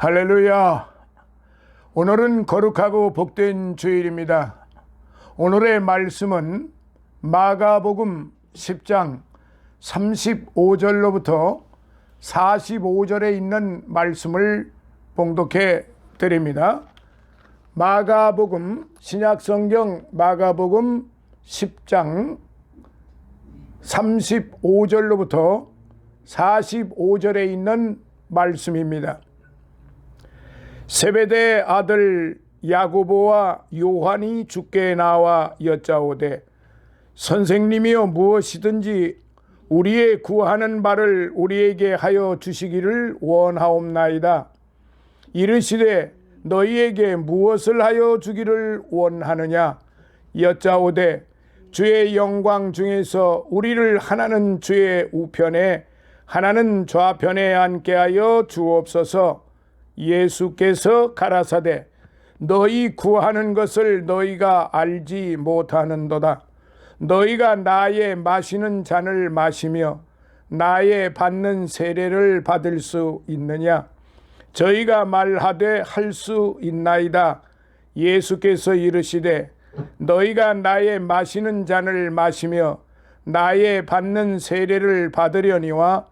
할렐루야. 오늘은 거룩하고 복된 주일입니다. 오늘의 말씀은 마가복음 10장 35절로부터 45절에 있는 말씀을 봉독해 드립니다. 마가복음, 신약성경 마가복음 10장 35절로부터 45절에 있는 말씀입니다. 세베대 아들 야고보와 요한이 주께 나와 여짜오되 선생님이여 무엇이든지 우리의 구하는 바를 우리에게 하여 주시기를 원하옵나이다. 이르시되 너희에게 무엇을 하여 주기를 원하느냐 여짜오되 주의 영광 중에서 우리를 하나는 주의 우편에 하나는 좌편에 앉게 하여 주옵소서. 예수께서 가라사대 너희 구하는 것을 너희가 알지 못하는도다. 너희가 나의 마시는 잔을 마시며 나의 받는 세례를 받을 수 있느냐? 저희가 말하되 할 수 있나이다. 예수께서 이르시되 너희가 나의 마시는 잔을 마시며 나의 받는 세례를 받으려니와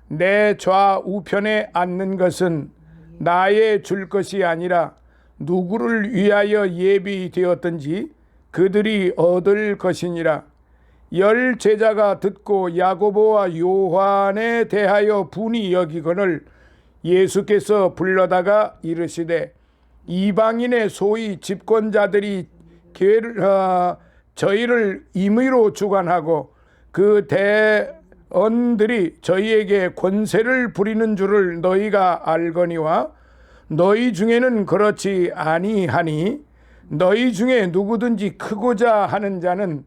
내 좌우편에 앉는 것은 나의 줄 것이 아니라 누구를 위하여 예비되었든지 그들이 얻을 것이니라. 열 제자가 듣고 야고보와 요한에 대하여 분이 여기거늘 예수께서 불러다가 이르시되 이방인의 소위 집권자들이 저희를 임의로 주관하고 그 대언들이 저희에게 권세를 부리는 줄을 너희가 알거니와 너희 중에는 그렇지 아니하니 너희 중에 누구든지 크고자 하는 자는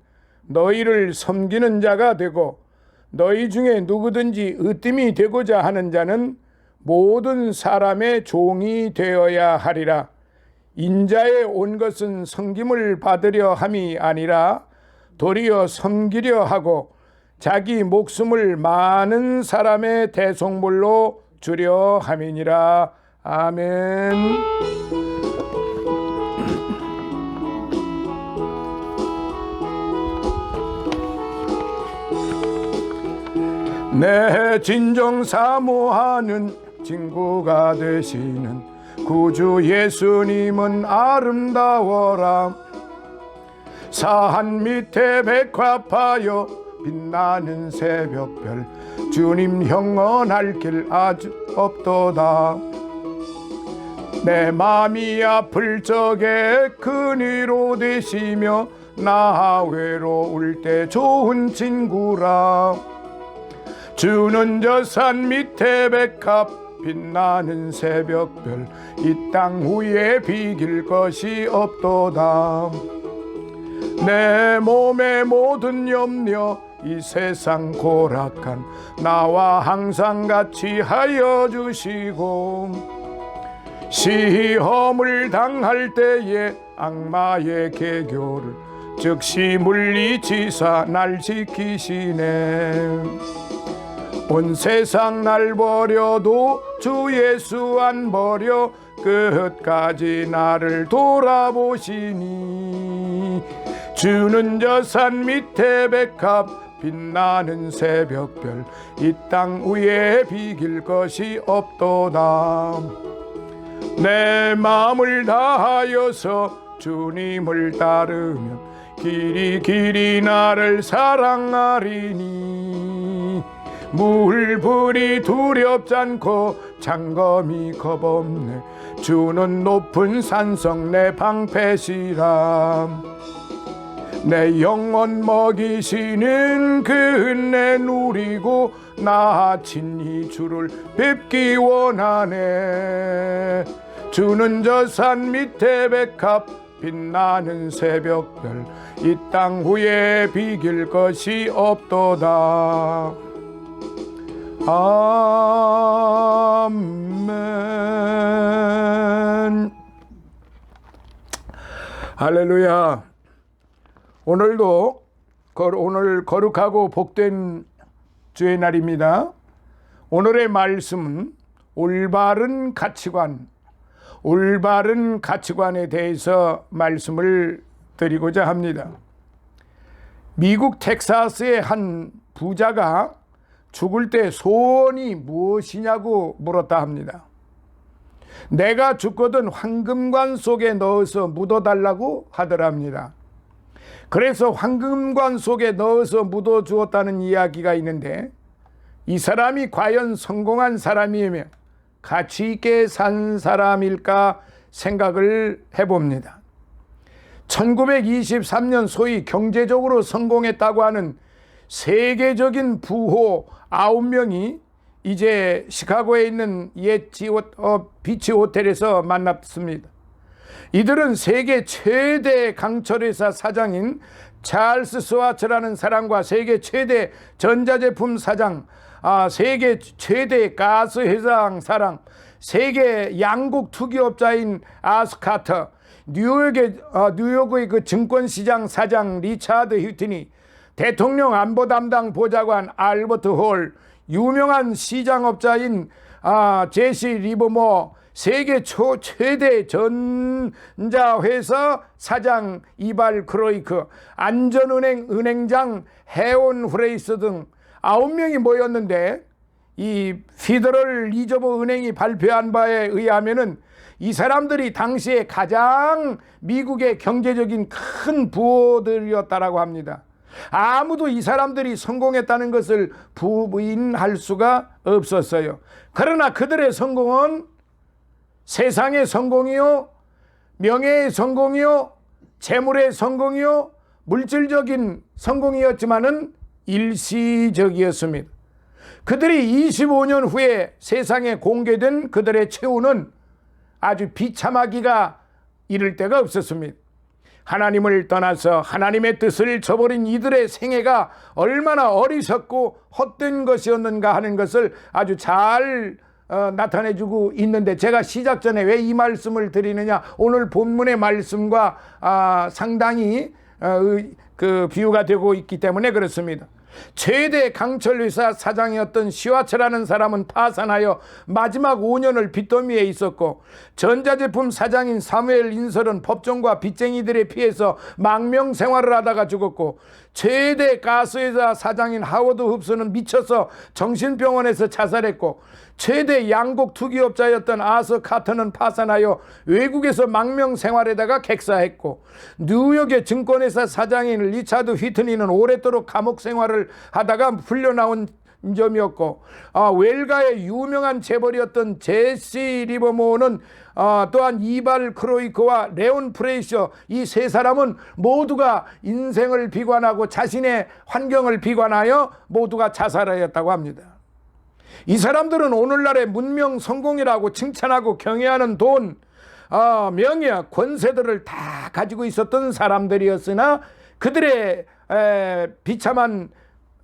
너희를 섬기는 자가 되고 너희 중에 누구든지 으뜸이 되고자 하는 자는 모든 사람의 종이 되어야 하리라. 인자에 온 것은 섬김을 받으려 함이 아니라 도리어 섬기려 하고 자기 목숨을 많은 사람의 대속물로 주려 함이니라. 아멘. 내 진정 사모하는 친구가 되시는 구주 예수님은 아름다워라. 산 밑에 백합하여 빛나는 새벽별 주님 형언할 길 아주 없도다. 내 맘이 아플 적에 그니로 되시며 나 외로울 때 좋은 친구라. 주는 저 산 밑에 백합 빛나는 새벽별 이 땅 위에 비길 것이 없도다. 내 몸의 모든 염려 이 세상 고락한 나와 항상 같이 하여 주시고 시험을 당할 때에 악마의 계교를 즉시 물리치사 날 지키시네. 온 세상 날 버려도 주 예수 안 버려 끝까지 나를 돌아보시니 주는 저 산 밑에 백합 빛나는 새벽별 이 땅 위에 비길 것이 없도다. 내 마음을 다하여서 주님을 따르면 길이 나를 사랑하리니 물불이 두렵지 않고 장검이 겁없네. 주는 높은 산성 내 방패시라. 내 영혼 먹이시는 그 은혜 누리고 나 친히 주를 뵙기 원하네. 주는 저 산 밑에 백합 빛나는 새벽별 이 땅 위에 비길 것이 없도다. 아멘. 할렐루야. 오늘도 오늘 거룩하고 복된 주의 날입니다. 오늘의 말씀은 올바른 가치관, 올바른 가치관에 대해서 말씀을 드리고자 합니다. 미국 텍사스의 한 부자가 죽을 때 소원이 무엇이냐고 물었다 합니다. 내가 죽거든 황금관 속에 넣어서 묻어달라고 하더랍니다. 그래서 황금관 속에 넣어서 묻어주었다는 이야기가 있는데, 이 사람이 과연 성공한 사람이며 가치 있게 산 사람일까 생각을 해봅니다. 1923년 소위 경제적으로 성공했다고 하는 세계적인 부호 9명이 이제 시카고에 있는 옛 비치 호텔에서 만났습니다. 이들은 세계 최대 강철회사 사장인 찰스 스와츠라는 사람과 세계 최대 전자제품 사장, 세계 최대 가스 회장 사장, 세계 양국 투기업자인 아스 카터, 뉴욕의 그 증권시장 사장 리차드 휴튼이, 대통령 안보 담당 보좌관 알버트 홀, 유명한 시장업자인 제시 리버모, 세계 최대 전자회사 사장 이발 크로이크, 안전은행 은행장 해온 후레이스 등 9명이 모였는데, 이 피더럴 리저브 은행이 발표한 바에 의하면은 이 사람들이 당시에 가장 미국의 경제적인 큰 부호들이었다라고 합니다. 아무도 이 사람들이 성공했다는 것을 부인할 수가 없었어요. 그러나 그들의 성공은 세상의 성공이요, 명예의 성공이요, 재물의 성공이요, 물질적인 성공이었지만은 일시적이었습니다. 그들이 25년 후에 세상에 공개된 그들의 최후는 아주 비참하기가 이를 데가 없었습니다. 하나님을 떠나서 하나님의 뜻을 저버린 이들의 생애가 얼마나 어리석고 헛된 것이었는가 하는 것을 아주 잘 나타내주고 있는데, 제가 시작 전에 왜 이 말씀을 드리느냐, 오늘 본문의 말씀과 상당히 그 비유가 되고 있기 때문에 그렇습니다. 최대 강철회사 사장이었던 시와츠라는 사람은 파산하여 마지막 5년을 빚더미에 있었고, 전자제품 사장인 사무엘 인설은 법정과 빚쟁이들에 피해서 망명 생활을 하다가 죽었고, 최대 가스회사 사장인 하워드 흡스는 미쳐서 정신병원에서 자살했고, 최대 양국 투기업자였던 아서 카터는 파산하여 외국에서 망명 생활에다가 객사했고, 뉴욕의 증권회사 사장인 리차드 휘트니는 오랫도록 감옥 생활을 하다가 풀려나온 점이었고, 웰가의 유명한 재벌이었던 제시 리버모어는 또한 이발 크로이크와 레온 프레이셔, 이 세 사람은 모두가 인생을 비관하고 자신의 환경을 비관하여 모두가 자살하였다고 합니다. 이 사람들은 오늘날의 문명 성공이라고 칭찬하고 경애하는 돈, 명예, 권세들을 다 가지고 있었던 사람들이었으나 그들의 비참한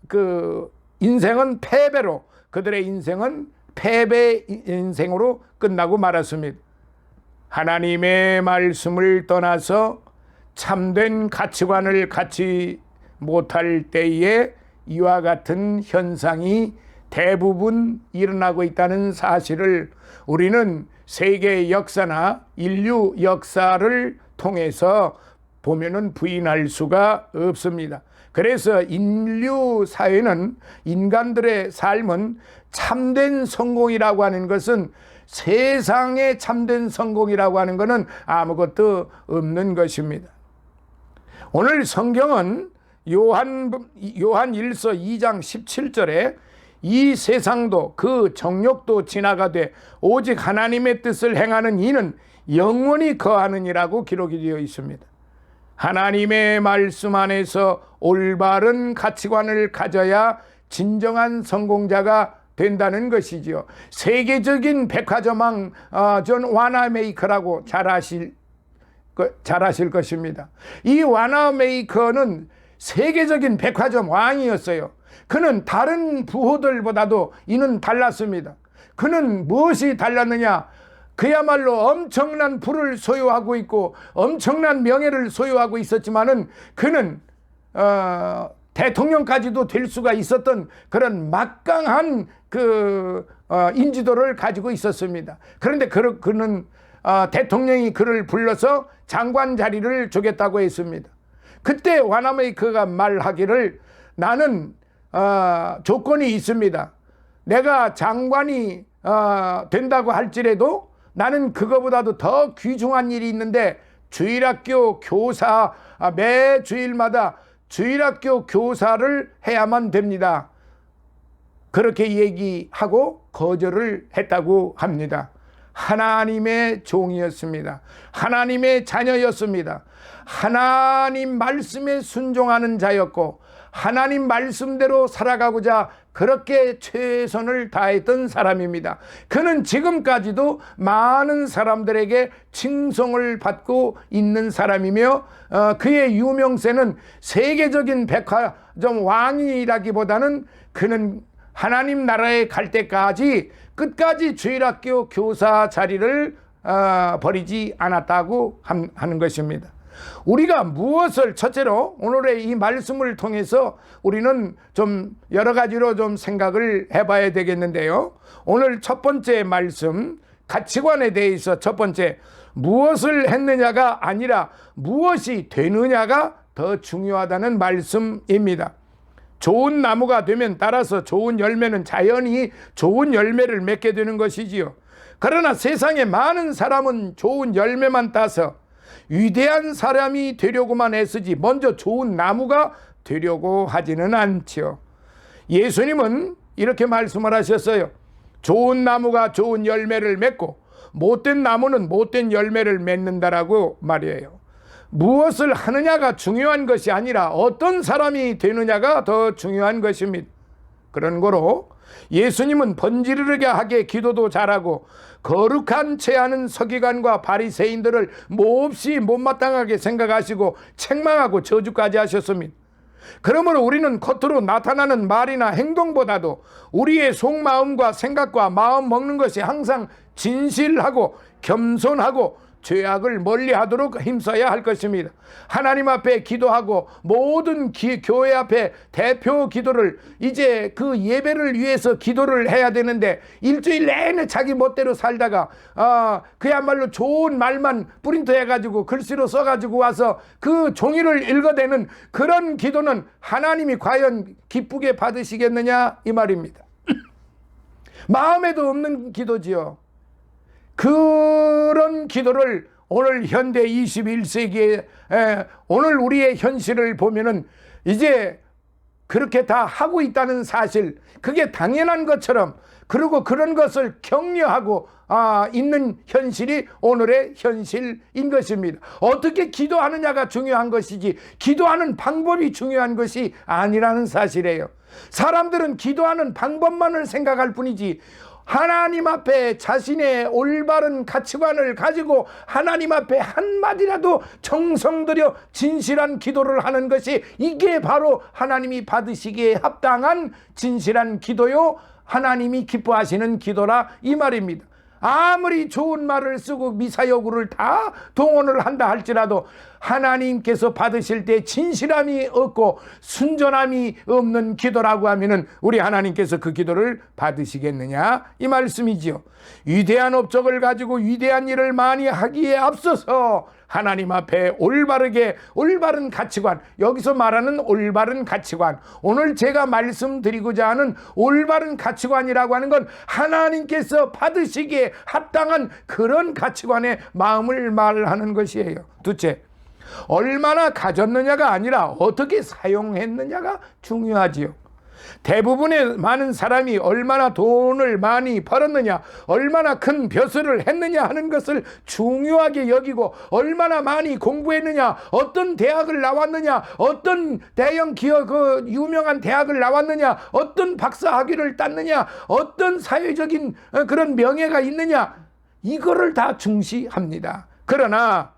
그 인생은 패배로, 그들의 인생은 패배 인생으로 끝나고 말았습니다. 하나님의 말씀을 떠나서 참된 가치관을 갖지 못할 때에 이와 같은 현상이 대부분 일어나고 있다는 사실을 우리는 세계 역사나 인류 역사를 통해서 보면은 부인할 수가 없습니다. 그래서 인류 사회는, 인간들의 삶은 참된 성공이라고 하는 것은, 세상의 참된 성공이라고 하는 것은 아무것도 없는 것입니다. 오늘 성경은 요한 1서 2장 17절에 이 세상도 그 정욕도 지나가되 오직 하나님의 뜻을 행하는 이는 영원히 거하느니라고 기록이 되어 있습니다. 하나님의 말씀 안에서 올바른 가치관을 가져야 진정한 성공자가 된다는 것이지요. 세계적인 백화점왕 존 와나메이커라고 잘 아실 것입니다. 이 와나메이커는 세계적인 백화점 왕이었어요. 그는 다른 부호들보다도 이는 달랐습니다. 그는 무엇이 달랐느냐? 그야말로 엄청난 부를 소유하고 있고 엄청난 명예를 소유하고 있었지만은 그는 대통령까지도 될 수가 있었던 그런 막강한 인지도를 가지고 있었습니다. 그런데 그는 대통령이 그를 불러서 장관 자리를 주겠다고 했습니다. 그때 와나메이커가 말하기를 나는 조건이 있습니다. 내가 장관이 된다고 할지라도 나는 그거보다도 더 귀중한 일이 있는데 주일학교 교사 매 주일마다 주일학교 교사를 해야만 됩니다. 그렇게 얘기하고 거절을 했다고 합니다. 하나님의 종이었습니다. 하나님의 자녀였습니다. 하나님 말씀에 순종하는 자였고 하나님 말씀대로 살아가고자 그렇게 최선을 다했던 사람입니다. 그는 지금까지도 많은 사람들에게 칭송을 받고 있는 사람이며 그의 유명세는 세계적인 백화점 왕이라기보다는 그는 하나님 나라에 갈 때까지 끝까지 주일학교 교사 자리를 버리지 않았다고 하는 것입니다. 우리가 무엇을 첫째로 오늘의 이 말씀을 통해서 우리는 좀 여러 가지로 좀 생각을 해봐야 되겠는데요. 오늘 첫 번째 말씀 가치관에 대해서 첫 번째 무엇을 했느냐가 아니라 무엇이 되느냐가 더 중요하다는 말씀입니다. 좋은 나무가 되면 따라서 좋은 열매는 자연히 좋은 열매를 맺게 되는 것이지요. 그러나 세상에 많은 사람은 좋은 열매만 따서 위대한 사람이 되려고만 애쓰지 먼저 좋은 나무가 되려고 하지는 않죠. 예수님은 이렇게 말씀을 하셨어요. 좋은 나무가 좋은 열매를 맺고 못된 나무는 못된 열매를 맺는다라고 말이에요. 무엇을 하느냐가 중요한 것이 아니라 어떤 사람이 되느냐가 더 중요한 것입니다. 그런 거로 예수님은 번지르르하게 기도도 잘하고 거룩한 체하는 서기관과 바리새인들을 몹시 못마땅하게 생각하시고 책망하고 저주까지 하셨습니다. 그러므로 우리는 겉으로 나타나는 말이나 행동보다도 우리의 속마음과 생각과 마음 먹는 것이 항상 진실하고 겸손하고 죄악을 멀리하도록 힘써야 할 것입니다. 하나님 앞에 기도하고 모든 교회 앞에 대표 기도를 이제 그 예배를 위해서 기도를 해야 되는데 일주일 내내 자기 멋대로 살다가 그야말로 좋은 말만 프린트 해가지고 글씨로 써가지고 와서 그 종이를 읽어대는 그런 기도는 하나님이 과연 기쁘게 받으시겠느냐 이 말입니다. 마음에도 없는 기도지요. 그런 기도를 오늘 현대 21세기에 오늘 우리의 현실을 보면은 이제 그렇게 다 하고 있다는 사실, 그게 당연한 것처럼, 그리고 그런 것을 격려하고 있는 현실이 오늘의 현실인 것입니다. 어떻게 기도하느냐가 중요한 것이지 기도하는 방법이 중요한 것이 아니라는 사실이에요. 사람들은 기도하는 방법만을 생각할 뿐이지 하나님 앞에 자신의 올바른 가치관을 가지고 하나님 앞에 한마디라도 정성 들여 진실한 기도를 하는 것이 이게 바로 하나님이 받으시기에 합당한 진실한 기도요 하나님이 기뻐하시는 기도라 이 말입니다. 아무리 좋은 말을 쓰고 미사여구를 다 동원을 한다 할지라도 하나님께서 받으실 때 진실함이 없고 순전함이 없는 기도라고 하면은 우리 하나님께서 그 기도를 받으시겠느냐 이 말씀이지요. 위대한 업적을 가지고 위대한 일을 많이 하기에 앞서서 하나님 앞에 올바른 가치관, 여기서 말하는 올바른 가치관, 오늘 제가 말씀드리고자 하는 올바른 가치관이라고 하는 건 하나님께서 받으시기에 합당한 그런 가치관의 마음을 말하는 것이에요. 둘째, 얼마나 가졌느냐가 아니라 어떻게 사용했느냐가 중요하지요. 대부분의 많은 사람이 얼마나 돈을 많이 벌었느냐, 얼마나 큰 벼슬을 했느냐 하는 것을 중요하게 여기고 얼마나 많이 공부했느냐, 어떤 대학을 나왔느냐, 어떤 대형 기업 유명한 대학을 나왔느냐, 어떤 박사 학위를 땄느냐, 어떤 사회적인 그런 명예가 있느냐, 이거를 다 중시합니다. 그러나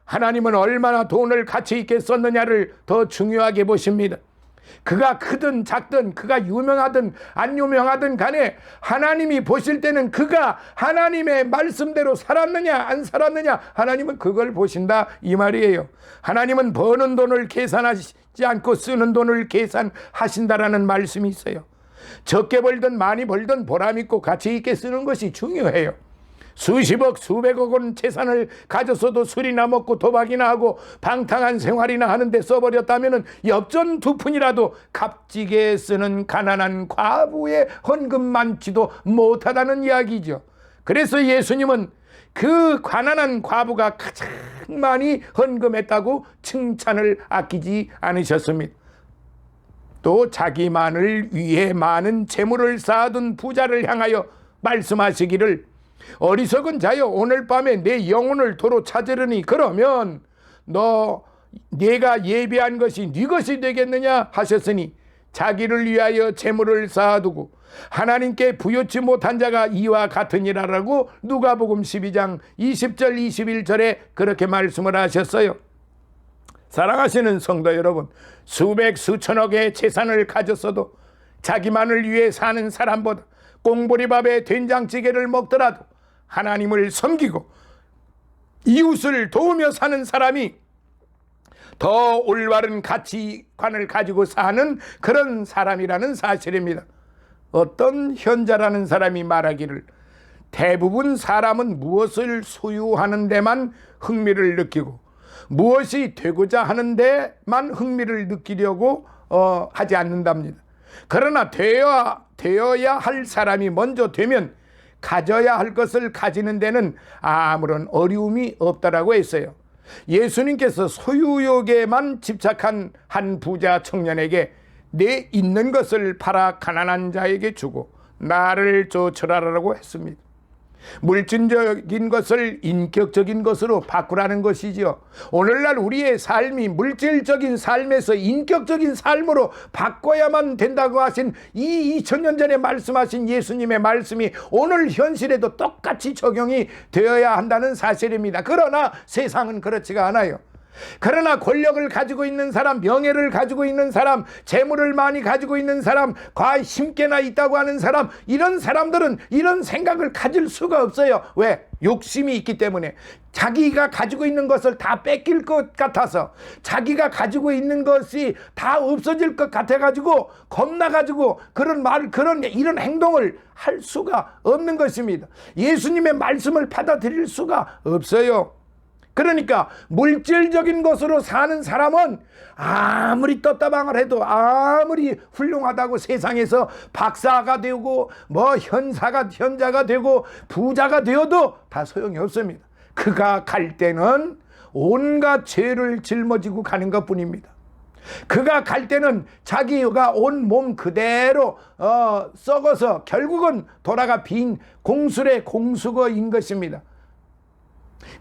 하나님은 얼마나 돈을 가치 있게 썼느냐를 더 중요하게 보십니다. 그가 크든 작든 그가 유명하든 안 유명하든 간에 하나님이 보실 때는 그가 하나님의 말씀대로 살았느냐 안 살았느냐 하나님은 그걸 보신다 이 말이에요. 하나님은 버는 돈을 계산하지 않고 쓰는 돈을 계산하신다라는 말씀이 있어요. 적게 벌든 많이 벌든 보람 있고 가치 있게 쓰는 것이 중요해요. 수십억 수백억 원 재산을 가졌어도 술이나 먹고 도박이나 하고 방탕한 생활이나 하는데 써버렸다면 엽전 두 푼이라도 값지게 쓰는 가난한 과부의 헌금 많지도 못하다는 이야기죠. 그래서 예수님은 그 가난한 과부가 가장 많이 헌금했다고 칭찬을 아끼지 않으셨습니다. 또 자기만을 위해 많은 재물을 쌓아둔 부자를 향하여 말씀하시기를 어리석은 자여 오늘 밤에 내 영혼을 도로 찾으려니 그러면 내가 예비한 것이 네 것이 되겠느냐 하셨으니 자기를 위하여 재물을 쌓아두고 하나님께 부여치 못한 자가 이와 같으니라라고 누가복음 12장 20절 21절에 그렇게 말씀을 하셨어요. 사랑하시는 성도 여러분, 수백 수천억의 재산을 가졌어도 자기만을 위해 사는 사람보다 꽁보리밥에 된장찌개를 먹더라도 하나님을 섬기고 이웃을 도우며 사는 사람이 더 올바른 가치관을 가지고 사는 그런 사람이라는 사실입니다. 어떤 현자라는 사람이 말하기를 대부분 사람은 무엇을 소유하는 데만 흥미를 느끼고 무엇이 되고자 하는 데만 흥미를 느끼려고 하지 않는답니다. 그러나 되어야 할 사람이 먼저 되면 가져야 할 것을 가지는 데는 아무런 어려움이 없다라고 했어요. 예수님께서 소유욕에만 집착한 한 부자 청년에게 내 있는 것을 팔아 가난한 자에게 주고 나를 쫓으라라고 했습니다. 물질적인 것을 인격적인 것으로 바꾸라는 것이죠. 오늘날 우리의 삶이 물질적인 삶에서 인격적인 삶으로 바꿔야만 된다고 하신 이 2000년 전에 말씀하신 예수님의 말씀이 오늘 현실에도 똑같이 적용이 되어야 한다는 사실입니다. 그러나 세상은 그렇지가 않아요. 그러나 권력을 가지고 있는 사람, 명예를 가지고 있는 사람, 재물을 많이 가지고 있는 사람, 과히 힘께나 있다고 하는 사람, 이런 사람들은 이런 생각을 가질 수가 없어요. 왜? 욕심이 있기 때문에. 자기가 가지고 있는 것을 다 뺏길 것 같아서, 자기가 가지고 있는 것이 다 없어질 것 같아가지고 겁나가지고 이런 행동을 할 수가 없는 것입니다. 예수님의 말씀을 받아들일 수가 없어요. 그러니까 물질적인 것으로 사는 사람은 아무리 떴다방을 해도 아무리 훌륭하다고 세상에서 박사가 되고 현자가 되고 부자가 되어도 다 소용이 없습니다. 그가 갈 때는 온갖 죄를 짊어지고 가는 것뿐입니다. 그가 갈 때는 자기가 온 몸 그대로 썩어서 결국은 돌아가 빈 공술의 공수거인 것입니다.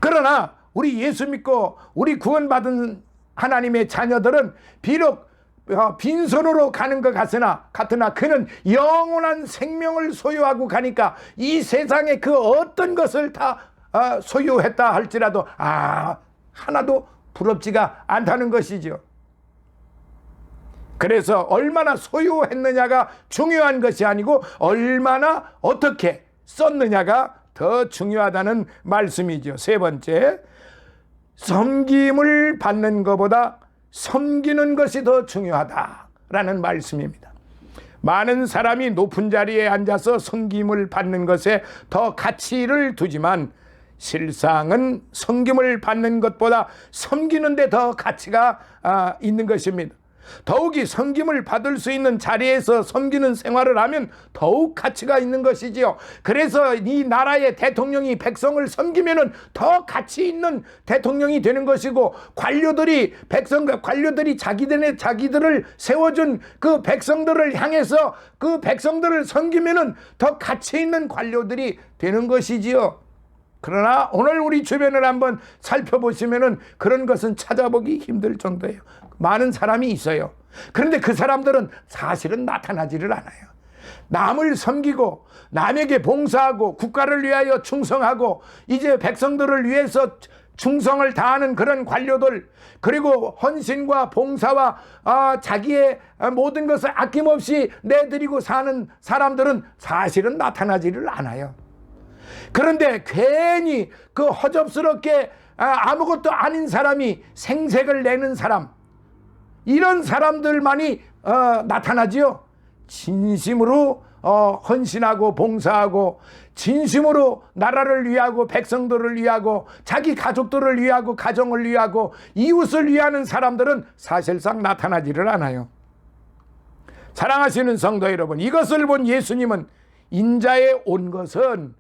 그러나 우리 예수 믿고 우리 구원받은 하나님의 자녀들은 비록 빈손으로 가는 것 같으나 그는 영원한 생명을 소유하고 가니까 이 세상에 그 어떤 것을 다 소유했다 할지라도 하나도 부럽지가 않다는 것이죠. 그래서 얼마나 소유했느냐가 중요한 것이 아니고 얼마나 어떻게 썼느냐가 더 중요하다는 말씀이죠. 세 번째, 섬김을 받는 것보다 섬기는 것이 더 중요하다라는 말씀입니다. 많은 사람이 높은 자리에 앉아서 섬김을 받는 것에 더 가치를 두지만 실상은 섬김을 받는 것보다 섬기는 데 더 가치가 있는 것입니다. 더욱이 섬김을 받을 수 있는 자리에서 섬기는 생활을 하면 더욱 가치가 있는 것이지요. 그래서 이 나라의 대통령이 백성을 섬기면은 더 가치 있는 대통령이 되는 것이고, 관료들이 자기들을 세워준 그 백성들을 향해서 그 백성들을 섬기면은 더 가치 있는 관료들이 되는 것이지요. 그러나 오늘 우리 주변을 한번 살펴보시면은 그런 것은 찾아보기 힘들 정도예요. 많은 사람이 있어요. 그런데 그 사람들은 사실은 나타나지를 않아요. 남을 섬기고 남에게 봉사하고 국가를 위하여 충성하고 이제 백성들을 위해서 충성을 다하는 그런 관료들, 그리고 헌신과 봉사와 자기의 모든 것을 아낌없이 내드리고 사는 사람들은 사실은 나타나지를 않아요. 그런데 괜히 그 허접스럽게 아무것도 아닌 사람이 생색을 내는 사람, 이런 사람들만이 나타나지요. 진심으로 헌신하고 봉사하고 진심으로 나라를 위하고 백성들을 위하고 자기 가족들을 위하고 가정을 위하고 이웃을 위하는 사람들은 사실상 나타나지를 않아요. 사랑하시는 성도 여러분, 이것을 본 예수님은 인자에 온 것은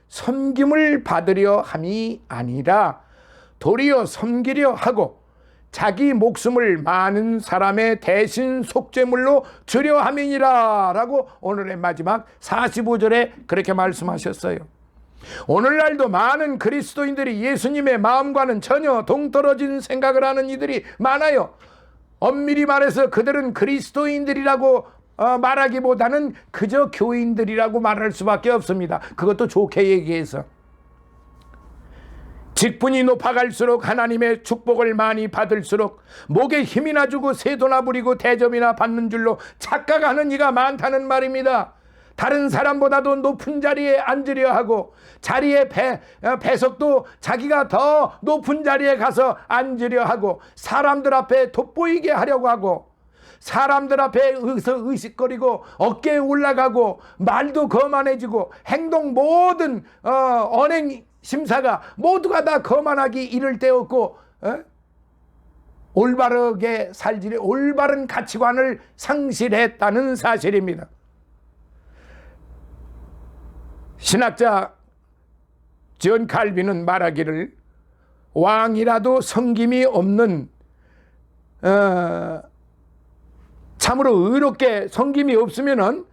섬김을 받으려 함이 아니라 도리어 섬기려 하고 자기 목숨을 많은 사람의 대신 속죄물로 주려 함이니라 라고 오늘의 마지막 45절에 그렇게 말씀하셨어요. 오늘날도 많은 그리스도인들이 예수님의 마음과는 전혀 동떨어진 생각을 하는 이들이 많아요. 엄밀히 말해서 그들은 그리스도인들이라고 말하기보다는 그저 교인들이라고 말할 수밖에 없습니다. 그것도 좋게 얘기해서. 직분이 높아갈수록 하나님의 축복을 많이 받을수록 목에 힘이나 주고 세도나 부리고 대접이나 받는 줄로 착각하는 이가 많다는 말입니다. 다른 사람보다도 높은 자리에 앉으려 하고 자리의 배석도 자기가 더 높은 자리에 가서 앉으려 하고 사람들 앞에 돋보이게 하려고 하고 사람들 앞에 의식거리고 어깨에 올라가고 말도 거만해지고 행동 모든 언행 심사가 모두가 다 거만하기 이를 데 없고 올바르게 살지 올바른 가치관을 상실했다는 사실입니다. 신학자 존 칼빈은 말하기를 왕이라도 섬김이 없는 참으로 의롭게 섬김이 없으면은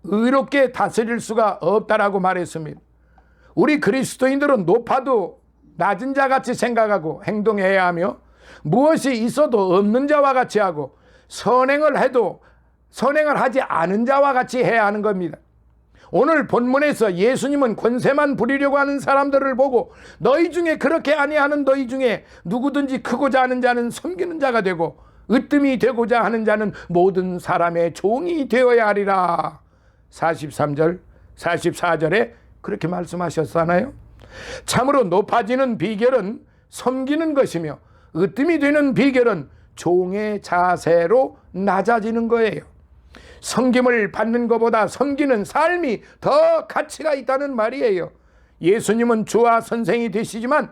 의롭게 다스릴 수가 없다라고 말했습니다. 우리 그리스도인들은 높아도 낮은 자같이 생각하고 행동해야 하며 무엇이 있어도 없는 자와 같이 하고 선행을 해도 선행을 하지 않은 자와 같이 해야 하는 겁니다. 오늘 본문에서 예수님은 권세만 부리려고 하는 사람들을 보고 너희 중에 그렇게 아니하는 너희 중에 누구든지 크고자 하는 자는 섬기는 자가 되고 으뜸이 되고자 하는 자는 모든 사람의 종이 되어야 하리라. 43절 44절에 그렇게 말씀하셨잖아요. 참으로 높아지는 비결은 섬기는 것이며 으뜸이 되는 비결은 종의 자세로 낮아지는 거예요. 섬김을 받는 것보다 섬기는 삶이 더 가치가 있다는 말이에요. 예수님은 주와 선생이 되시지만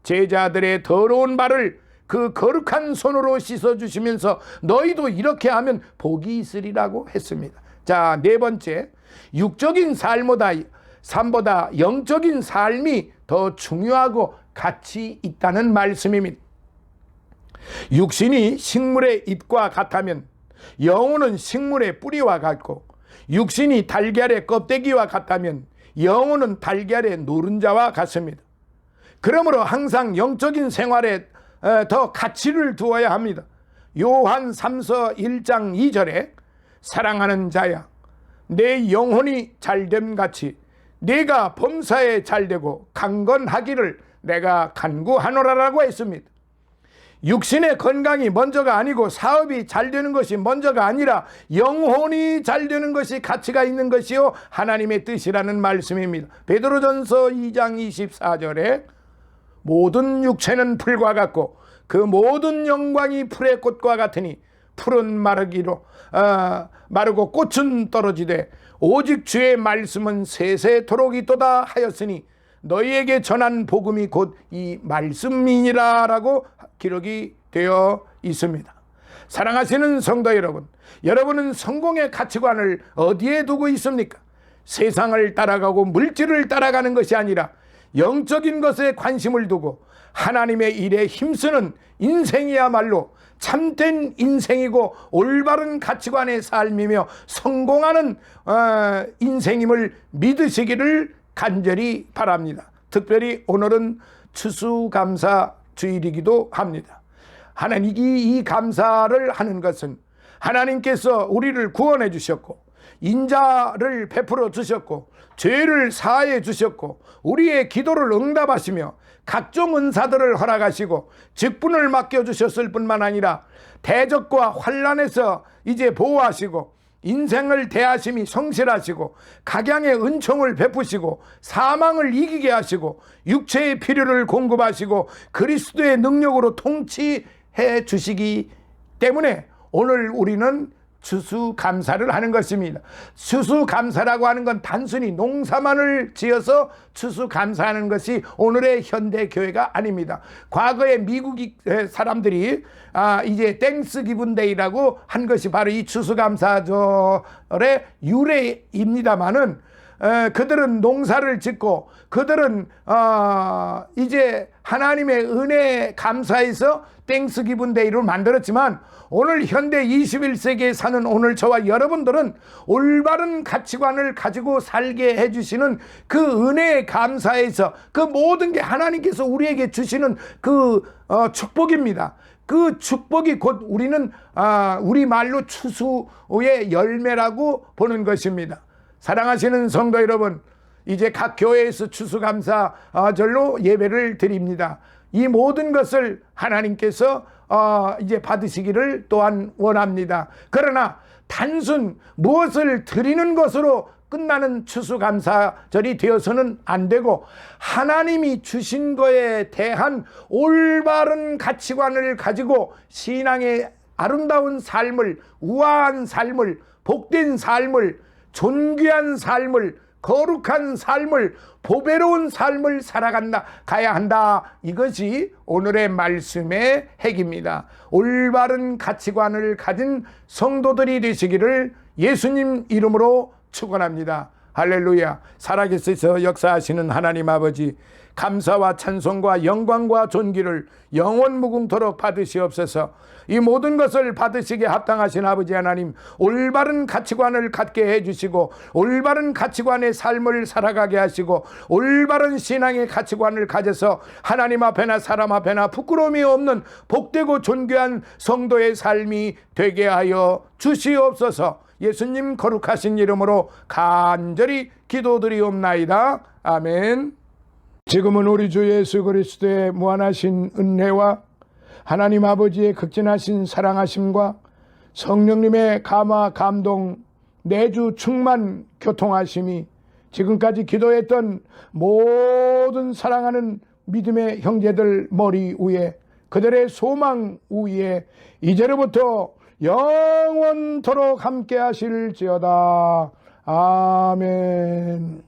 제자들의 더러운 발을 그 거룩한 손으로 씻어주시면서 너희도 이렇게 하면 복이 있으리라고 했습니다. 자, 네 번째, 육적인 삶보다 영적인 삶이 더 중요하고 가치 있다는 말씀입니다. 육신이 식물의 잎과 같다면 영혼은 식물의 뿌리와 같고 육신이 달걀의 껍데기와 같다면 영혼은 달걀의 노른자와 같습니다. 그러므로 항상 영적인 생활에 더 가치를 두어야 합니다. 요한 3서 1장 2절에 사랑하는 자야 내 영혼이 잘됨 같이 내가 범사에 잘되고 강건하기를 내가 간구하노라라고 했습니다. 육신의 건강이 먼저가 아니고 사업이 잘 되는 것이 먼저가 아니라 영혼이 잘 되는 것이 가치가 있는 것이요 하나님의 뜻이라는 말씀입니다. 베드로전서 2장 24절에 모든 육체는 풀과 같고 그 모든 영광이 풀의 꽃과 같으니 풀은 마르고 꽃은 떨어지되 오직 주의 말씀은 세세토록 있도다 하였으니 너희에게 전한 복음이 곧 이 말씀이니라 라고 기록이 되어 있습니다. 사랑하시는 성도 여러분, 여러분은 성공의 가치관을 어디에 두고 있습니까? 세상을 따라가고 물질을 따라가는 것이 아니라 영적인 것에 관심을 두고 하나님의 일에 힘쓰는 인생이야말로 참된 인생이고 올바른 가치관의 삶이며 성공하는 인생임을 믿으시기를 간절히 바랍니다. 특별히 오늘은 추수감사 주일이기도 합니다. 하나님이 이 감사를 하는 것은 하나님께서 우리를 구원해 주셨고 인자를 베풀어 주셨고 죄를 사해 주셨고 우리의 기도를 응답하시며 각종 은사들을 허락하시고 직분을 맡겨주셨을 뿐만 아니라 대적과 환난에서 이제 보호하시고 인생을 대하심이 성실하시고 각양의 은총을 베푸시고 사망을 이기게 하시고 육체의 필요를 공급하시고 그리스도의 능력으로 통치해 주시기 때문에 오늘 우리는 추수감사를 하는 것입니다. 추수감사라고 하는 건 단순히 농사만을 지어서 추수감사하는 것이 오늘의 현대교회가 아닙니다. 과거에 미국 사람들이 이제 땡스기분데이라고 한 것이 바로 이 추수감사절의 유래입니다마는 그들은 농사를 짓고 그들은 이제 하나님의 은혜에 감사해서 땡스기분데이를 만들었지만 오늘 현대 21세기에 사는 오늘 저와 여러분들은 올바른 가치관을 가지고 살게 해주시는 그 은혜에 감사해서 그 모든 게 하나님께서 우리에게 주시는 그 축복입니다. 그 축복이 곧 우리는 우리말로 추수의 열매라고 보는 것입니다. 사랑하시는 성도 여러분, 이제 각 교회에서 추수감사절로 예배를 드립니다. 이 모든 것을 하나님께서 이제 받으시기를 또한 원합니다. 그러나 단순 무엇을 드리는 것으로 끝나는 추수감사절이 되어서는 안 되고 하나님이 주신 거에 대한 올바른 가치관을 가지고 신앙의 아름다운 삶을, 우아한 삶을, 복된 삶을, 존귀한 삶을, 거룩한 삶을, 보배로운 삶을 가야 한다. 이것이 오늘의 말씀의 핵입니다. 올바른 가치관을 가진 성도들이 되시기를 예수님 이름으로 축원합니다. 할렐루야. 살아계셔서 역사하시는 하나님 아버지, 감사와 찬송과 영광과 존귀를 영원 무궁토록 받으시옵소서. 이 모든 것을 받으시기에 합당하신 아버지 하나님, 올바른 가치관을 갖게 해주시고 올바른 가치관의 삶을 살아가게 하시고 올바른 신앙의 가치관을 가져서 하나님 앞에나 사람 앞에나 부끄러움이 없는 복되고 존귀한 성도의 삶이 되게 하여 주시옵소서. 예수님 거룩하신 이름으로 간절히 기도드리옵나이다. 아멘. 지금은 우리 주 예수 그리스도의 무한하신 은혜와 하나님 아버지의 극진하신 사랑하심과 성령님의 감화 감동 내주 충만 교통하심이 지금까지 기도했던 모든 사랑하는 믿음의 형제들 머리 위에, 그들의 소망 위에 이제로부터 영원토록 함께 하실지어다. 아멘.